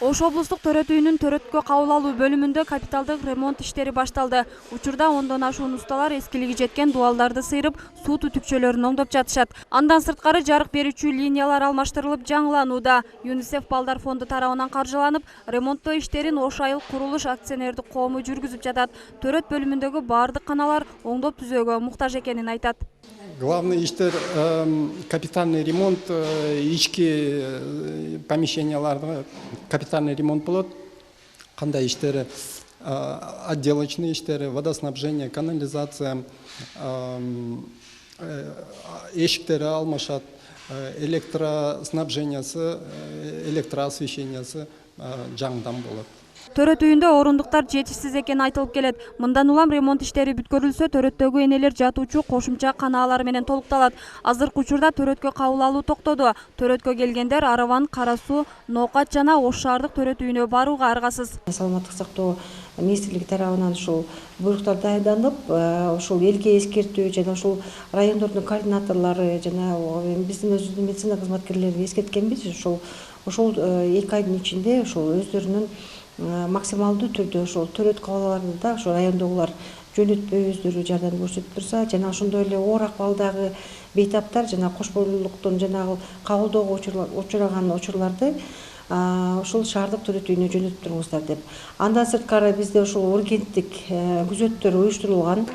Ош облустук төрөт үйүнүн төрөткө кабыл алуу бөлүмүндө капиталдык ремонт иштери башталды. Учурда 10дон ашуун усталар эскилиги жеткен дуалдарды сыйрып, суу түтүкчөлөрүн оңдоп жатышат. Андан сырткары жарык берүүчү линиялар алмаштырылып жаңыланууда. ЮНИСЕФ Балдар фонду тарабынан каржыланып, ремонттоо иштерин Ош Айыл курулуш акционердик коому жүргүзүп жатат. Төрөт бөлүмүндөгү баардык каналар оңдоп түзөөгө муктаж экенин айтат. Главный иштер капитальный ремонт, ички помещенияларда капитальный ремонт болот. Кандай иштери, отделочный иштери, водоснабжение, канализация, эшиктери алмашат, электроснабжениясы, электроосвещениясы жаңыдан болот. Төрөт үйүндө орундуктар жетишсиз экени айтылып келет. Мындан улам ремонт иштери бүткөрүлсө, төрөттөгү энелер жатуучу кошумча канаалар менен толукталат. Азыркы учурда төрөткө кабыл алуу токтоду. Төрөткө келгендер Араван, Кара Суу, Ноокат жана Ош шаардык төрөт үйүнө барууга аргасыз. Саламаттык сактоо министрлиги тарабынан ушул буйруктар даярданып, ушул элге эскертүү жана ушул райондордун координаторлору жана биздин өзүбүздүн медицина кызматкерлери эскерткенбиз. Ушул 2 айдын ичинде ушул өздөрүнүн максималдуу түрдө ошол төрөт кабалдарды да ошо райондогулар жөнөтпөй өздөрү жардам көрсөтүп турса, жана ошондой эле оор акыбалдагы бейтаптар жана кош бойлуулуктун жанагы кабылдоого учураган учурларды ушул шаардык төрөт үйүнө жөнөтүп туруңуздар деп. Андан сырткары бизде ушул ургенттик күзөттөр уюштурулган.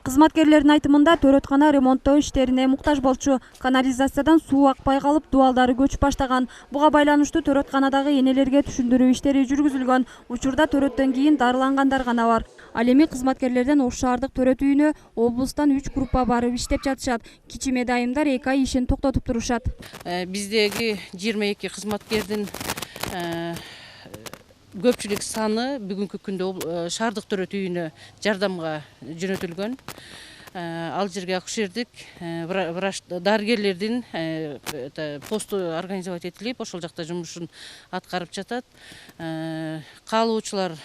Кызматкерлердин айтымында төрөткана ремонттоо иштерине муктаж болчу. Канализациядан суу акпай калып, дуалдары көчүп баштаган. Буга байланыштуу төрөтканадагы энелерге түшүндүрүү иштери жүргүзүлгөн. Учурда төрөттөн кийин дарылангандар гана бар. Ал эми кызматкерлерден Ош шаардык төрөт үйүнө облустан 3 группа барып иштеп жатышат. Кичи медайымдар 2 ай ишин токтотуп турушат. Биздеги 22 кызматкердин көпчүлүк саны бүгүнкү күндө шаардык төрөт үйүнө жардамга жөнөтүлгөн. Ал жерге акушердик, врач, дарыгерлердин посту организовать этилип, ошол жакта жумушун аткарып жатат. Каалоочулар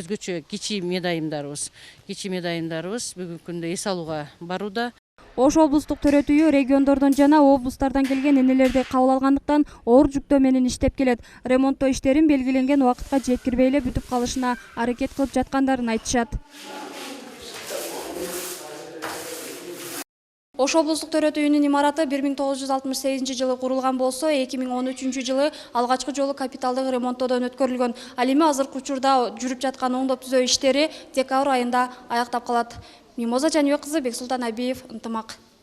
өзгөчө кичи медайымдарыбыз бүгүнкү күндө эс алууга барууда. Ош облустук төрөт үйү региондордон жана облустардан келген энелерди кабыл алгандыктан оор жүктөө менен иштеп келет. Ремонттоо иштерин белгиленген убакытка жеткирбей эле бүтүп калышына аракет кылып жаткандарын айтышат. Ош облустук төрөт үйүнүн имараты 1968 жылы курулган болсо, 2013 жылы алгачкы жолу капиталдык ремонттоодон өткөрүлгөн. Ал эми азыркы учурда жүрүп жаткан оңдоп түзөө иштери декабрь айында аяктап калат. Мимоза Жаныбек кызы, Бексултан Абиев, Ынтымак.